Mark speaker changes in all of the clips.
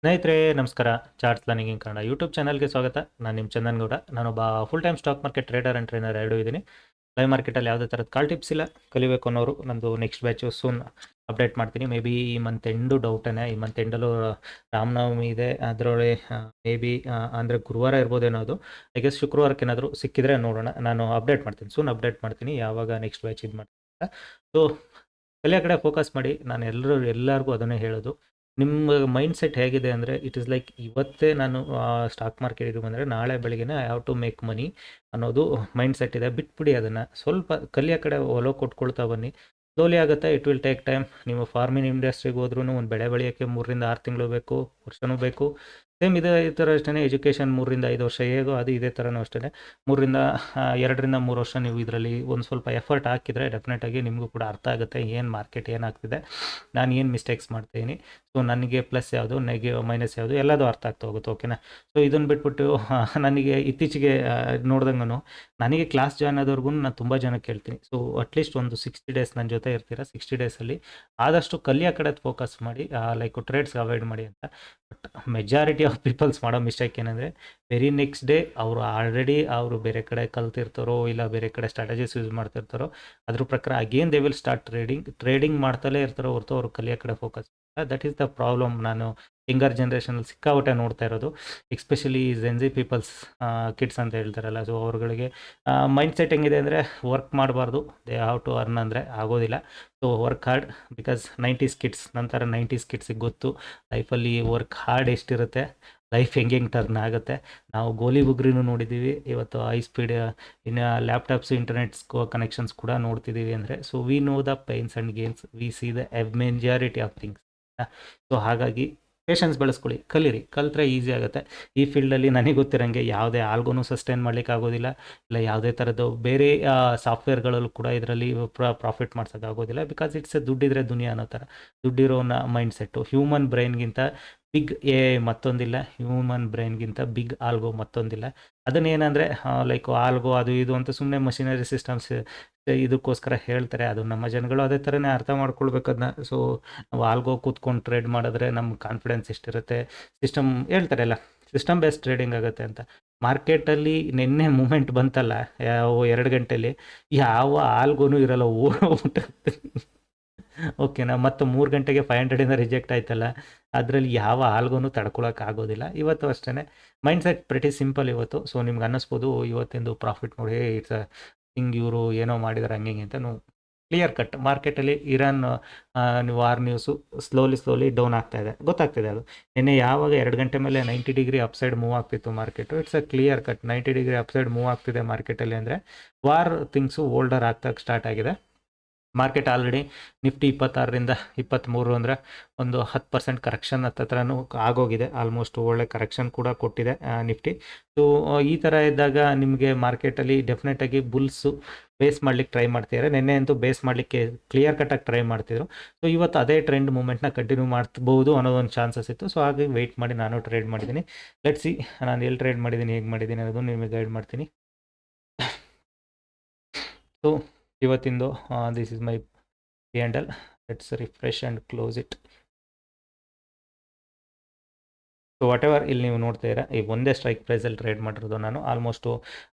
Speaker 1: ಸ್ನೇಹಿತರೆ ನಮಸ್ಕಾರ. Charts learning in Kannada YouTube ಚಾನಲ್ಗೆ ಸ್ವಾಗತ. ನಾನು ನಿಮ್ಮ ಚಂದನ್ ಗೌಡ. ನಾನೊಬ್ಬ full time stock market trader and trainer ಎರಡೂ ಇದ್ದೀನಿ. ಲೈವ್ ಮಾರ್ಕೆಟಲ್ಲಿ ಯಾವುದೇ ಥರದ ಕಾಲ್ ಟಿಪ್ಸ್ ಇಲ್ಲ. ಕಲಿಬೇಕು ಅನ್ನೋರು ನಂದು ನೆಕ್ಸ್ಟ್ ಬ್ಯಾಚು ಸೂನ್ ಅಪ್ಡೇಟ್ ಮಾಡ್ತೀನಿ. ಮೇ ಬಿ ಈ ಮಂತ್ ಎಂಡು ಡೌಟೇನೆ. ಈ ಮಂತ್ ಎಂಡಲ್ಲೂ ರಾಮನವಮಿ ಇದೆ. ಅದರೊಳಗೆ ಮೇ ಬಿ ಅಂದರೆ ಗುರುವಾರ ಇರ್ಬೋದೇನೋ ಅದು. ಐ ಗೆಸ್ ಶುಕ್ರವಾರಕ್ಕೆ ಏನಾದರೂ ಸಿಕ್ಕಿದ್ರೆ ನೋಡೋಣ. ನಾನು ಅಪ್ಡೇಟ್ ಮಾಡ್ತೀನಿ, ಸೂನ್ ಅಪ್ಡೇಟ್ ಮಾಡ್ತೀನಿ ಯಾವಾಗ ನೆಕ್ಸ್ಟ್ ಬ್ಯಾಚ್ ಇದು ಮಾಡ್ತೀನಿ ಅಂತ. ಸೊ ಕಲಿಯೋ ಕಡೆ ಫೋಕಸ್ ಮಾಡಿ. ನಾನು ಎಲ್ಲರಿಗೂ ಅದನ್ನೇ ಹೇಳೋದು. ನಿಮ್ಮ ಮೈಂಡ್ ಸೆಟ್ ಹೇಗಿದೆ ಅಂದರೆ, ಇಟ್ ಇಸ್ ಲೈಕ್ ಇವತ್ತೇ ನಾನು ಸ್ಟಾಕ್ ಮಾರ್ಕೆಟಿಗೆ ಬಂದರೆ ನಾಳೆ ಬೆಳಗ್ಗೆನೇ I have to make money ಅನ್ನೋದು ಮೈಂಡ್ ಸೆಟ್ ಇದೆ. ಬಿಟ್ಬಿಡಿ ಅದನ್ನು. ಸ್ವಲ್ಪ ಕಲಿಯೋ ಕಡೆ ಒಲವು ಕೊಟ್ಕೊಳ್ತಾ ಬನ್ನಿ. ಸ್ಲೋಲಿ ಆಗುತ್ತೆ. It will take time. ನೀವು ಫಾರ್ಮಿಂಗ್ ಇಂಡಸ್ಟ್ರಿಗೆ ಹೋದ್ರೂ ಒಂದು ಬೆಳೆ ಬೆಳೆಯೋಕ್ಕೆ 3ರಿಂದ 6 ತಿಂಗಳು ಬೇಕು, ವರ್ಷನೂ ಬೇಕು. ಸೇಮ್ ಇದೇ ಈ ಥರ ಅಷ್ಟೇ. ಎಜುಕೇಷನ್ 3ರಿಂದ 5 ವರ್ಷ ಹೇಗೋ ಅದು ಇದೇ ಥರನೂ ಅಷ್ಟೇ. 2ರಿಂದ 3 ವರ್ಷ ನೀವು ಇದರಲ್ಲಿ ಒಂದು ಸ್ವಲ್ಪ ಎಫರ್ಟ್ ಹಾಕಿದರೆ ಡೆಫಿನೆಟಾಗಿ ನಿಮಗೂ ಕೂಡ ಅರ್ಥ ಆಗುತ್ತೆ ಏನು ಮಾರ್ಕೆಟ್ ಏನಾಗ್ತಿದೆ, ನಾನು ಏನು ಮಿಸ್ಟೇಕ್ಸ್ ಮಾಡ್ತೀನಿ, ಸೊ ನನಗೆ ಪ್ಲಸ್ ಯಾವುದು, ಮೈನಸ್ ಯಾವುದು, ಎಲ್ಲದೂ ಅರ್ಥ ಆಗ್ತಾ ಹೋಗುತ್ತೆ. ಓಕೆನಾ. ಸೊ ಇದನ್ನು ಬಿಟ್ಬಿಟ್ಟು ನನಗೆ ಇತ್ತೀಚೆಗೆ ನೋಡ್ದಂಗೂ ನನಗೆ ಕ್ಲಾಸ್ ಜಾಯ್ನ್ ಆದವ್ರಿಗೂ ನಾನು ತುಂಬ ಜನ ಕೇಳ್ತೀನಿ. ಸೊ ಅಟ್ಲೀಸ್ಟ್ ಒಂದು 60 ಡೇಸ್ ನನ್ನ ಜೊತೆ ಇರ್ತೀರಾ. 60 ಡೇಸಲ್ಲಿ ಆದಷ್ಟು ಕಲಿಯೋ ಕಡೆ ಫೋಕಸ್ ಮಾಡಿ, ಲೈಕ್ ಟ್ರೇಡ್ಸ್ ಅವಾಯ್ಡ್ ಮಾಡಿ ಅಂತ. ಬಟ್ ಮೆಜಾರಿಟಿ ಆಫ್ ಪೀಪಲ್ಸ್ ಮಾಡೋ ಮಿಸ್ಟೇಕ್ ಏನಂದರೆ, ವೆರಿ ನೆಕ್ಸ್ಟ್ ಡೇ ಅವರು ಬೇರೆ ಕಡೆ ಕಲ್ತಿರ್ತಾರೋ, ಇಲ್ಲ ಬೇರೆ ಕಡೆ ಸ್ಟ್ರಾಟಜೀಸ್ ಯೂಸ್ ಮಾಡ್ತಿರ್ತಾರೋ, ಅದ್ರ ಪ್ರಕಾರ again they will start trading ಮಾಡ್ತಲೇ ಇರ್ತಾರೋ ಹೊರತು ಅವರು ಕಲಿಯೋ ಕಡೆ focus. That is the problem. ನಾನು ಯಂಗರ್ ಜನ್ರೇಷನಲ್ಲಿ ಸಿಕ್ಕಾಪಟ್ಟೆ ನೋಡ್ತಾ ಇರೋದು. ಎಸ್ಪೆಷಲಿ ಜೆನ್ಜಿ ಪೀಪಲ್ಸ್, ಕಿಡ್ಸ್ ಅಂತ ಹೇಳ್ತಾರಲ್ಲ. ಸೊ ಅವ್ರುಗಳಿಗೆ ಮೈಂಡ್ ಸೆಟ್ ಹೆಂಗಿದೆ ಅಂದರೆ, ವರ್ಕ್ ಮಾಡಬಾರ್ದು, ದೇ ಹ್ಯಾವ್ ಟು ಅರ್ನ್ ಅಂದರೆ ಆಗೋದಿಲ್ಲ. So work hard. Because 90s kids ನಂತರ 90s ಕಿಡ್ಸಿಗೆ ಗೊತ್ತು ಲೈಫಲ್ಲಿ ವರ್ಕ್ ಹಾರ್ಡ್ ಎಷ್ಟಿರುತ್ತೆ, ಲೈಫ್ ಹೆಂಗೆ ಟರ್ನ್ ಆಗುತ್ತೆ. ನಾವು ಗೋಲಿ ಬುಗ್ರಿನೂ ನೋಡಿದ್ದೀವಿ. ಇವತ್ತು ಹೈ ಸ್ಪೀಡ್ ಇನ್ನು ಲ್ಯಾಪ್ಟಾಪ್ಸ್, ಇಂಟರ್ನೆಟ್ಸ್ ಕನೆಕ್ಷನ್ಸ್ ಕೂಡ ನೋಡ್ತಿದ್ದೀವಿ ಅಂದರೆ, so we know the pains and gains, we see the majority of things. So ಹಾಗಾಗಿ ಪೇಷನ್ಸ್ ಬೆಳೆಸ್ಕೊಳ್ಳಿ, ಕಲೀರಿ. ಕಲಿತ್ರೆ ಈಸಿ ಆಗುತ್ತೆ. ಈ ಫೀಲ್ಡಲ್ಲಿ ನನಗೆ ಗೊತ್ತಿರೋಂಗೆ ಯಾವುದೇ ಆಲ್ಗೂ ಸಸ್ಟೈನ್ ಮಾಡ್ಲಿಕ್ಕೆ ಆಗೋದಿಲ್ಲ, ಇಲ್ಲ ಯಾವುದೇ ಥರದ್ದು ಬೇರೆ ಸಾಫ್ಟ್ವೇರ್ಗಳಲ್ಲೂ ಕೂಡ ಇದರಲ್ಲಿ ಪ್ರಾಫಿಟ್ ಮಾಡ್ಸೋಕ್ಕಾಗೋದಿಲ್ಲ. ಬಿಕಾಸ್ ಇಟ್ಸ್ ದುಡ್ಡಿದ್ರೆ ದುನಿಯಾ ಅನ್ನೋ ಥರ. ದುಡ್ಡಿರೋನ ಮೈಂಡ್ ಸೆಟ್ಟು. ಹ್ಯೂಮನ್ ಬ್ರೈನ್ಗಿಂತ ಬಿಗ್ ಮತ್ತೊಂದಿಲ್ಲ, ಹ್ಯೂಮನ್ ಬ್ರೈನ್ಗಿಂತ ಬಿಗ್ ಆಲ್ಗೋ ಮತ್ತೊಂದಿಲ್ಲ. ಅದನ್ನೇನಂದರೆ ಲೈಕ್ ಆಲ್ಗೋ ಅದು ಇದು ಅಂತ ಸುಮ್ಮನೆ ಮಷಿನರಿ ಸಿಸ್ಟಮ್ಸ್ ಇದಕ್ಕೋಸ್ಕರ ಹೇಳ್ತಾರೆ. ಅದು ನಮ್ಮ ಜನಗಳು ಅದೇ ಥರನೇ ಅರ್ಥ ಮಾಡ್ಕೊಳ್ಬೇಕು ಅದನ್ನ. ಸೊ ನಾವು ಆಲ್ಗೋ ಕೂತ್ಕೊಂಡು ಟ್ರೇಡ್ ಮಾಡಿದ್ರೆ ನಮ್ಮ ಕಾನ್ಫಿಡೆನ್ಸ್ ಎಷ್ಟಿರುತ್ತೆ. ಸಿಸ್ಟಮ್ ಹೇಳ್ತಾರಲ್ಲ, ಸಿಸ್ಟಮ್ ಬೇಸ್ಡ್ ಟ್ರೇಡಿಂಗ್ ಆಗುತ್ತೆ ಅಂತ. ಮಾರ್ಕೆಟಲ್ಲಿ ನಿನ್ನೆ ಮೂಮೆಂಟ್ ಬಂತಲ್ಲ, ಯಾವ 2 ಗಂಟೆಲಿ ಯಾವ ಆಲ್ಗೋನೂ ಇರಲ್ಲ, ಓಡೋಗ್ಬಿಟ್ಟೆ. ಓಕೆನಾ. ಮತ್ತು 3 ಗಂಟೆಗೆ 500ಇಂದ ರಿಜೆಕ್ಟ್ ಆಯ್ತಲ್ಲ, ಅದರಲ್ಲಿ ಯಾವ ಆಲ್ಗೋನು ತಡ್ಕೊಳಕ್ಕಾಗೋದಿಲ್ಲ. ಇವತ್ತು ಅಷ್ಟೇ. ಮೈಂಡ್ ಸೆಟ್ ಪ್ರಿಟಿ ಸಿಂಪಲ್ ಇವತ್ತು. ಸೊ ನಿಮ್ಗೆ ಅನ್ನಿಸ್ಬೋದು ಇವತ್ತಿಂದು ಪ್ರಾಫಿಟ್ ನೋಡಿ ಇಟ್ಸ್ ಹಿಂಗೆ ಇವರು ಏನೋ ಮಾಡಿದಾರೆ ಹಂಗೆ ಹಿಂಗೆ ಅಂತ. Clear cut. ಮಾರ್ಕೆಟಲ್ಲಿ Iran war news slowly down ಆಗ್ತಾಯಿದೆ, ಗೊತ್ತಾಗ್ತಿದೆ ಅದು. ನಿನ್ನೆ ಯಾವಾಗ 2 ಗಂಟೆ ಮೇಲೆ 90 ಡಿಗ್ರಿ ಅಪ್ಸೈಡ್ ಮೂವ್ ಆಗ್ತಿತ್ತು market, it's a clear cut. 90 degree upside move ಆಗ್ತಿದೆ ಮಾರ್ಕೆಟಲ್ಲಿ ಅಂದರೆ ವಾರ್ ಥಿಂಗ್ಸು ಓಲ್ಡರ್ ಆಗ್ತಕ್ಕೆ ಸ್ಟಾರ್ಟ್ ಆಗಿದೆ. ಮಾರ್ಕೆಟ್ ಆಲ್ರೆಡಿ ನಿಫ್ಟಿ 26ರಿಂದ 23 ಅಂದರೆ ಒಂದು 10% ಕರೆಕ್ಷನ್ ಹತ್ರನೂ ಆಗೋಗಿದೆ. ಆಲ್ಮೋಸ್ಟ್ ಒಳ್ಳೆ ಕರೆಕ್ಷನ್ ಕೂಡ ಕೊಟ್ಟಿದೆ ನಿಫ್ಟಿ. ಸೊ ಈ ಥರ ಇದ್ದಾಗ ನಿಮಗೆ ಮಾರ್ಕೆಟಲ್ಲಿ ಡೆಫಿನೆಟಾಗಿ ಬುಲ್ಸು ಬೇಸ್ ಮಾಡ್ಲಿಕ್ಕೆ ಟ್ರೈ ಮಾಡ್ತಿದ್ದಾರೆ. ನಿನ್ನೆ ಅಂತೂ ಬೇಸ್ ಮಾಡಲಿಕ್ಕೆ ಕ್ಲಿಯರ್ ಕಟ್ಟಾಗಿ ಟ್ರೈ ಮಾಡ್ತಿದ್ರು. ಸೊ ಇವತ್ತು ಅದೇ ಟ್ರೆಂಡ್ ಮೂಮೆಂಟ್ನ ಕಂಟಿನ್ಯೂ ಮಾಡ್ಬೋದು ಅನ್ನೋದೊಂದು ಚಾನ್ಸಸ್ ಇತ್ತು. ಸೊ ಹಾಗಾಗಿ ವೆಯ್ಟ್ ಮಾಡಿ ನಾನು ಟ್ರೇಡ್ ಮಾಡಿದ್ದೀನಿ. ಲೆಟ್ಸ್ ಸಿ ನಾನು ಎಲ್ಲಿ ಟ್ರೇಡ್ ಮಾಡಿದ್ದೀನಿ, ಹೇಗೆ ಮಾಡಿದ್ದೀನಿ ಅನ್ನೋದು ನಿಮಗೆ ಗೈಡ್ ಮಾಡ್ತೀನಿ. ಸೊ ಇವತ್ತಿಂದು this is my candle. Let's refresh and close it. So whatever ಇಲ್ಲಿ ನೀವು ನೋಡ್ತಾ ಇದ್ದೀರಾ, ಈ ಒಂದೇ ಸ್ಟ್ರೈಕ್ ಪ್ರೈಸಲ್ಲಿ ಟ್ರೇಡ್ ಮಾಡಿರೋದು ನಾನು. ಆಲ್ಮೋಸ್ಟು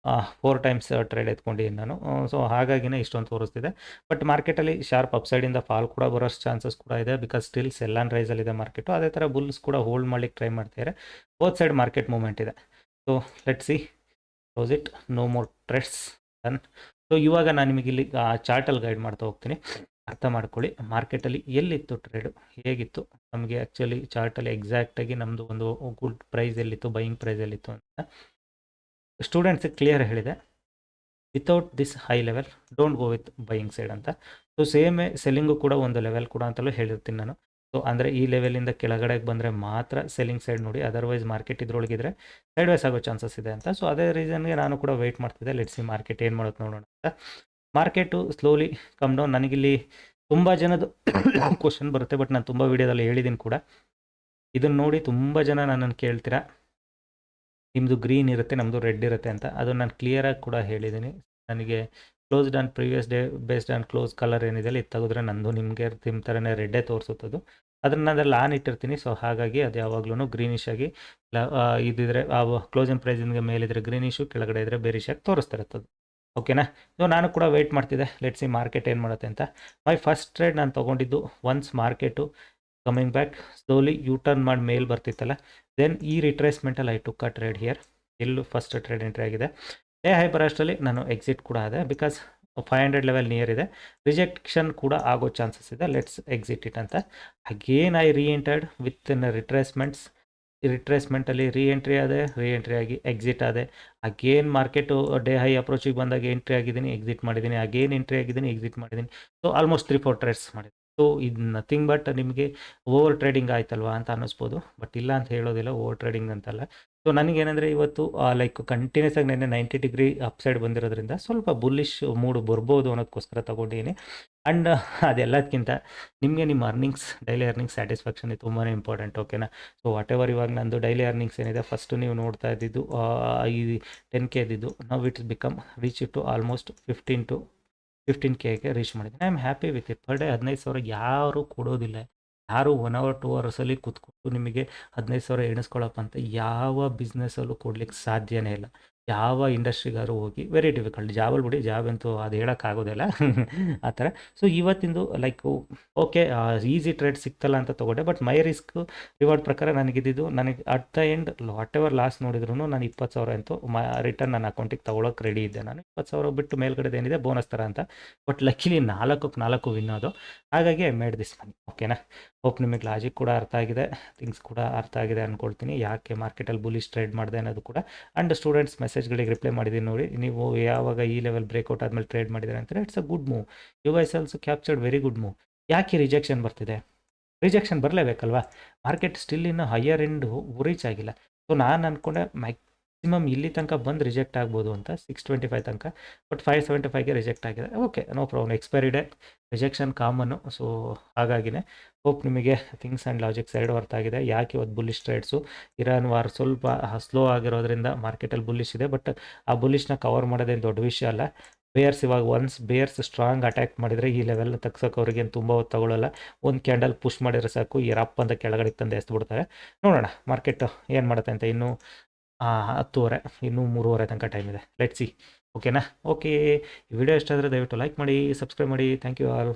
Speaker 1: 4 ಟೈಮ್ಸ್ ಟ್ರೇಡ್ ಎತ್ಕೊಂಡಿದ್ದೀನಿ ನಾನು. ಸೊ ಹಾಗಾಗಿನೇ ಇಷ್ಟೊಂದು ತೋರಿಸ್ತಿದೆ. ಬಟ್ ಮಾರ್ಕೆಟಲ್ಲಿ ಶಾರ್ಪ್ ಅಪ್ಸೈಡಿಂದ ಫಾಲ್ ಕೂಡ ಬರೋ ಚಾನ್ಸಸ್ ಕೂಡ ಇದೆ. ಬಿಕಾಸ್ ಸ್ಟಿಲ್ ಸೆಲ್ ಆನ್ ರೈಸಲ್ಲಿದೆ ಮಾರ್ಕೆಟು. ಅದೇ ಥರ ಬುಲ್ಸ್ ಕೂಡ ಹೋಲ್ಡ್ ಮಾಡ್ಲಿಕ್ಕೆ ಟ್ರೈ ಮಾಡ್ತಿದ್ದಾರೆ. ಬೋತ್ ಸೈಡ್ ಮಾರ್ಕೆಟ್ ಮೂವ್ಮೆಂಟ್ ಇದೆ. So let's see close it. No more trades done. So ಇವಾಗ ನಾನು ನಿಮಗೆ ಇಲ್ಲಿ ಚಾರ್ಟಲ್ಲಿ ಗೈಡ್ ಮಾಡ್ತಾ ಹೋಗ್ತೀನಿ. ಅರ್ಥ ಮಾಡ್ಕೊಳ್ಳಿ ಮಾರ್ಕೆಟಲ್ಲಿ ಎಲ್ಲಿತ್ತು ಟ್ರೇಡು, ಹೇಗಿತ್ತು. ನಮಗೆ ಆ್ಯಕ್ಚುಲಿ ಚಾರ್ಟಲ್ಲಿ ಎಕ್ಸಾಕ್ಟಾಗಿ ನಮ್ಮದು ಒಂದು ಗುಡ್ ಪ್ರೈಸ್ ಎಲ್ಲಿತ್ತು, ಬೈಯಿಂಗ್ ಪ್ರೈಸ್ ಎಲ್ಲಿತ್ತು ಅಂತ ಸ್ಟೂಡೆಂಟ್ಸಿಗೆ ಕ್ಲಿಯರ್ ಹೇಳಿದೆ. Without this high level don't go with buying side ಅಂತ. ಸೊ ಸೇಮೇ ಸೆಲ್ಲಿಂಗು ಕೂಡ ಒಂದು ಲೆವೆಲ್ ಕೂಡ ಅಂತಲೂ ಹೇಳಿರ್ತೀನಿ ನಾನು. ಸೊ ಅಂದರೆ ಈ ಲೆವೆಲಿಂದ ಕೆಳಗಡೆಗೆ ಬಂದರೆ ಮಾತ್ರ ಸೆಲ್ಲಿಂಗ್ ಸೈಡ್ ನೋಡಿ, ಅದರ್ವೈಸ್ ಮಾರ್ಕೆಟ್ ಇದ್ರೊಳಗಿದ್ರೆ ಸೈಡ್ ವೈಸ್ ಆಗೋ ಚಾನ್ಸಸ್ ಇದೆ ಅಂತ. ಸೊ ಅದೇ ರೀಸನ್ಗೆ ನಾನು ಕೂಡ ವೆಯ್ಟ್ ಮಾಡ್ತಿದ್ದೆ. ಲೆಟ್ಸಿ ಮಾರ್ಕೆಟ್ ಏನು ಮಾಡೋದು ನೋಡೋಣ ಅಂತ. Market slowly come down. ನನಗಿಲ್ಲಿ ತುಂಬ ಜನದ್ದು ಕ್ವಶನ್ ಬರುತ್ತೆ, ಬಟ್ ನಾನು ತುಂಬ ವೀಡಿಯೋದಲ್ಲಿ ಹೇಳಿದ್ದೀನಿ ಕೂಡ. ಇದನ್ನು ನೋಡಿ ತುಂಬ ಜನ ನನ್ನನ್ನು ಕೇಳ್ತೀರಾ, ನಿಮ್ಮದು ಗ್ರೀನ್ ಇರುತ್ತೆ, ನಮ್ಮದು ರೆಡ್ ಇರುತ್ತೆ ಅಂತ. ಅದು ನಾನು ಕ್ಲಿಯರಾಗಿ ಕೂಡ ಹೇಳಿದ್ದೀನಿ. ನನಗೆ closed on previous day based on close colour ಏನಿದೆ ಇದು ತೆಗೆದ್ರೆ ನಂದು ನಿಮಗೆ ನಿಮ್ಮ ಥರನೇ ರೆಡ್ಡೇ ತೋರಿಸುತ್ತದು. ಅದನ್ನು ಅದರಲ್ಲಿ ಆನ್ ಇಟ್ಟಿರ್ತೀನಿ. ಸೊ ಹಾಗಾಗಿ ಅದು ಯಾವಾಗ್ಲೂ ಗ್ರೀನಿಶ್ ಆಗಿ ಇದಿದ್ರೆ ಕ್ಲೋಸಿಂಗ್ ಪ್ರೈಸಿಂಗ್ ಮೇಲಿದ್ರೆ ಗ್ರೀನಿಶು, ಕೆಳಗಡೆ ಇದ್ರೆ ಬೇರಿಶ್ ಆಗಿ ತೋರಿಸ್ತಾ ಇರ್ತದೆ. ಓಕೆನಾ. ಸೊ ನಾನು ಕೂಡ ವೆಯ್ಟ್ ಮಾಡ್ತಿದ್ದೆ, ಲೆಟ್ಸ್ ಸಿ ಮಾರ್ಕೆಟ್ ಏನು ಮಾಡುತ್ತೆ ಅಂತ. ಮೈ ಫಸ್ಟ್ ಟ್ರೇಡ್ ನಾನು ತೊಗೊಂಡಿದ್ದು once market coming back slowly U turn ಮಾಡಿ ಮೇಲ್ ಬರ್ತಿತ್ತಲ್ಲ, ದೆನ್ ಈ ರಿಟ್ರೇಸ್ಮೆಂಟಲ್ಲಿ I took a trade here. ಎಲ್ಲೂ ಫಸ್ಟ್ ಟ್ರೇಡ್ ಎಂಟ್ರಿ ಆಗಿದೆ. ಡೇ ಹೈ ಬರೋಷ್ಟರಲ್ಲಿ ನಾನು ಎಕ್ಸಿಟ್ ಕೂಡ ಆದೆ, ಬಿಕಾಸ್ 500 ಲೆವೆಲ್ ನಿಯರ್ ಇದೆ, ರಿಜೆಕ್ಷನ್ ಕೂಡ ಆಗೋ ಚಾನ್ಸಸ್ ಇದೆ, ಲೆಟ್ಸ್ ಎಕ್ಸಿಟ್ ಇಟ್ ಅಂತ. Again I reentered within ರಿಟ್ರೇಸ್ಮೆಂಟಲ್ಲಿ ರೀಎಂಟ್ರಿ ಆಗಿ ಎಕ್ಸಿಟ್ ಆದೆ. ಅಗೇನ್ ಮಾರ್ಕೆಟು ಡೇ ಹೈ ಅಪ್ರೋಚಿಗೆ ಬಂದಾಗ ಎಂಟ್ರಿ ಆಗಿದ್ದೀನಿ, ಎಕ್ಸಿಟ್ ಮಾಡಿದ್ದೀನಿ, ಅಗೇನ್ ಎಂಟ್ರಿ ಆಗಿದ್ದೀನಿ, ಎಕ್ಸಿಟ್ ಮಾಡಿದ್ದೀನಿ. ಸೊ ಆಲ್ಮೋಸ್ಟ್ 3-4 ಟ್ರೇಡ್ಸ್ ಮಾಡಿದ್ದೀನಿ. ಸೊ ಇದು ನಥಿಂಗ್ ಬಟ್ ನಿಮಗೆ ಓವರ್ ಟ್ರೇಡಿಂಗ್ ಆಯ್ತಲ್ವಾ ಅಂತ ಅನ್ನಿಸ್ಬೋದು, ಬಟ್ ಇಲ್ಲ ಅಂತ ಹೇಳೋದಿಲ್ಲ, ಓವರ್ ಟ್ರೇಡಿಂಗ್ ಅಂತಲ್ಲ. ಸೊ ನನಗೇನೆಂದರೆ ಇವತ್ತು ಲೈಕ್ ಕಂಟಿನ್ಯೂಸ್ ಆಗಿ ನೆನ್ನೆ 90 ಡಿಗ್ರಿ ಅಪ್ಸೈಡ್ ಬಂದಿರೋದ್ರಿಂದ ಸ್ವಲ್ಪ ಬುಲ್ಲಿಶ್ ಮೂಡ್ ಬರ್ಬೋದು ಅನ್ನೋದಕ್ಕೋಸ್ಕರ ತೊಗೊಂಡಿದ್ದೀನಿ. ಆ್ಯಂಡ್ ಅದೆಲ್ಲದಕ್ಕಿಂತ ನಿಮಗೆ ನಿಮ್ಮ ಡೈಲಿ ಅರ್ನಿಂಗ್ಸ್ ಸ್ಯಾಟಿಸ್ಫ್ಯಾಕ್ಷನ್ ತುಂಬಾ ಇಂಪಾರ್ಟೆಂಟ್. ಓಕೆನಾ. ಸೊ ವಾಟ್ ಎವರ್ ಇವಾಗ ನಂದು ಡೈಲಿ ಅರ್ನಿಂಗ್ಸ್ ಏನಿದೆ, ಫಸ್ಟು ನೀವು ನೋಡ್ತಾ ಇದ್ದಿದ್ದು ಈ 10K ಇದ್ದಿದ್ದು, ನಾವು ಇಟ್ಸ್ ಬಿಕಮ್ ರೀಚ್ ಇಟ್ಟು ಆಲ್ಮೋಸ್ಟ್ 15Kಗೆ ರೀಚ್ ಮಾಡಿದ್ದೀನಿ. I am happy with it. Per day 15,000 ಯಾರು ಕೊಡೋದಿಲ್ಲ. ಯಾರು 1 ಅವರ್ 2 ಅವರ್ಸಲ್ಲಿ ಕೂತ್ಕೊಂಡು ನಿಮಗೆ 15,000 ಎಣಿಸ್ಕೊಳ್ಳಪ್ಪ ಅಂತ ಯಾವ ಬಿಸ್ನೆಸ್ಸಲ್ಲೂ ಕೊಡ್ಲಿಕ್ಕೆ ಸಾಧ್ಯನೇ ಇಲ್ಲ. ಯಾವ ಇಂಡಸ್ಟ್ರಿಗಾದ್ರು ಹೋಗಿ ವೆರಿ ಡಿಫಿಕಲ್ಟ್. ಜಾಬಲ್ಲಿ ಬಿಡಿ, ಜಾಬ್ ಅಂತೂ ಅದು ಹೇಳೋಕ್ಕಾಗೋದಿಲ್ಲ ಆ ಥರ. ಸೊ ಇವತ್ತಿಂದು ಲೈಕು ಓಕೆ ಈಸಿ ಟ್ರೇಡ್ ಸಿಕ್ತಲ್ಲ ಅಂತ ತೊಗೊಂಡೆ, ಬಟ್ ಮೈ ರಿಸ್ಕ್ ರಿವಾರ್ಡ್ ಪ್ರಕಾರ ನನಗಿದ್ದು ನನಗೆ at the end whatever loss ನೋಡಿದ್ರು ನಾನು 20,000 ಅಂತೂ ರಿಟರ್ನ್ ನನ್ನ ಅಕೌಂಟಿಗೆ ತೊಗೊಳಕ್ಕೆ ರೆಡಿ ಇದ್ದೆ. ನಾನು 20,000 ಬಿಟ್ಟು ಮೇಲ್ಗಡೆ ಏನಿದೆ ಬೋನಸ್ ಥರ ಅಂತ, ಬಟ್ ಲಕ್ಕಿಲಿ 4 ವಿನ್ ಅದು. ಹಾಗಾಗಿ ಐ ಮೇಡ್ ದಿಸ್ ಮನಿ. ಓಕೆನಾ. ಹೋಪ್ ನಿಮಗೆ ಲಾಜಿಕ್ ಕೂಡ ಅರ್ಥ ಆಗಿದೆ, ಥಿಂಗ್ಸ್ ಕೂಡ ಅರ್ಥ ಆಗಿದೆ ಅಂದ್ಕೊಳ್ತೀನಿ, ಯಾಕೆ ಮಾರ್ಕೆಟಲ್ಲಿ ಬುಲಿಶ್ ಟ್ರೇಡ್ ಮಾಡಿದೆ ಅನ್ನೋದು ಕೂಡ. ಆ್ಯಂಡ್ ಸ್ಟೂಡೆಂಟ್ಸ್ ಮೆಸೇಜ್ಗಳಿಗೆ ರಿಪ್ಲೈ ಮಾಡಿದ್ದೀನಿ ನೋಡಿ, ನೀವು ಯಾವಾಗ ಈ ಲೆವೆಲ್ ಬ್ರೇಕ್ಔಟ್ ಆದಮೇಲೆ ಟ್ರೇಡ್ ಮಾಡಿದರೆ ಅಂತಾರೆ, it's a good move. You guys also captured very good move. ಯಾಕೆ ರಿಜೆಕ್ಷನ್ ಬರ್ತಿದೆ? ರಿಜೆಕ್ಷನ್ ಬರಲೇಬೇಕಲ್ವಾ? ಮಾರ್ಕೆಟ್ ಸ್ಟಿಲ್ ಇನ್ನು ಹೈಯರ್ ಎಂಡ್ ರೀಚ್ ಆಗಿಲ್ಲ. ಸೊ ನಾನು ಅಂದ್ಕೊಂಡೆ ಮ್ಯಾಕ್ಸಿಮಮ್ ಇಲ್ಲಿ ತನಕ ಬಂದು ರಿಜೆಕ್ಟ್ ಆಗ್ಬೋದು ಅಂತ 625 ತನಕ, ಬಟ್ 575ಗೆ ರಿಜೆಕ್ಟ್ ಆಗಿದೆ. Okay, no problem. Expiry day rejection common. So ಹಾಗಾಗಿನೇ ಹೋಪ್ ನಿಮಗೆ ಥಿಂಗ್ಸ್ ಆ್ಯಂಡ್ ಲಾಜಿಕ್ಸ್ ಎರಡು ಅರ್ಥ ಆಗಿದೆ. ಯಾಕೆ ಇವತ್ತು ಬುಲ್ಲಿಶ್ ಟ್ರೇಡ್ಸು, ಇರಾನ್ ವಾರ್ ಸ್ವಲ್ಪ ಸ್ಲೋ ಆಗಿರೋದ್ರಿಂದ ಮಾರ್ಕೆಟಲ್ಲಿ ಬುಲ್ಲಿಶ್ ಇದೆ, ಬಟ್ ಆ ಬುಲ್ಲಿಶ್ನ ಕವರ್ ಮಾಡೋದೇನು ದೊಡ್ಡ ವಿಷಯ ಅಲ್ಲ. ಬೇರ್ಸ್ ಇವಾಗ ಒನ್ಸ್ ಬೇರ್ಸ್ ಸ್ಟ್ರಾಂಗ್ ಅಟ್ಯಾಕ್ ಮಾಡಿದರೆ ಈ ಲೆವೆಲ್ ತಗ್ಸೋಕೆ ಅವ್ರಿಗೇನು ತುಂಬ ಹೊತ್ತು ತಗೊಳ್ಳಲ್ಲ. ಒಂದು ಕ್ಯಾಂಡಲ್ ಪುಷ್ ಮಾಡಿದ್ರೆ ಸಾಕು, ಈ ರಪ್ ಅಂತ ಕೆಳಗಡೆ ತಂದು ಎಸ್ಬಿಡ್ತಾರೆ. ನೋಡೋಣ ಮಾರ್ಕೆಟ್ ಏನು ಮಾಡುತ್ತೆ ಅಂತ. ಇನ್ನೂ 10:30, ಇನ್ನೂ 3:30 ತನಕ ಟೈಮ್ ಇದೆ. Let's see. ಓಕೆನಾ. ಓಕೆ, ಈ ವಿಡಿಯೋ ಇಷ್ಟ ಆದರೆ ದಯವಿಟ್ಟು ಲೈಕ್ ಮಾಡಿ, ಸಬ್ಸ್ಕ್ರೈಬ್ ಮಾಡಿ. Thank you all.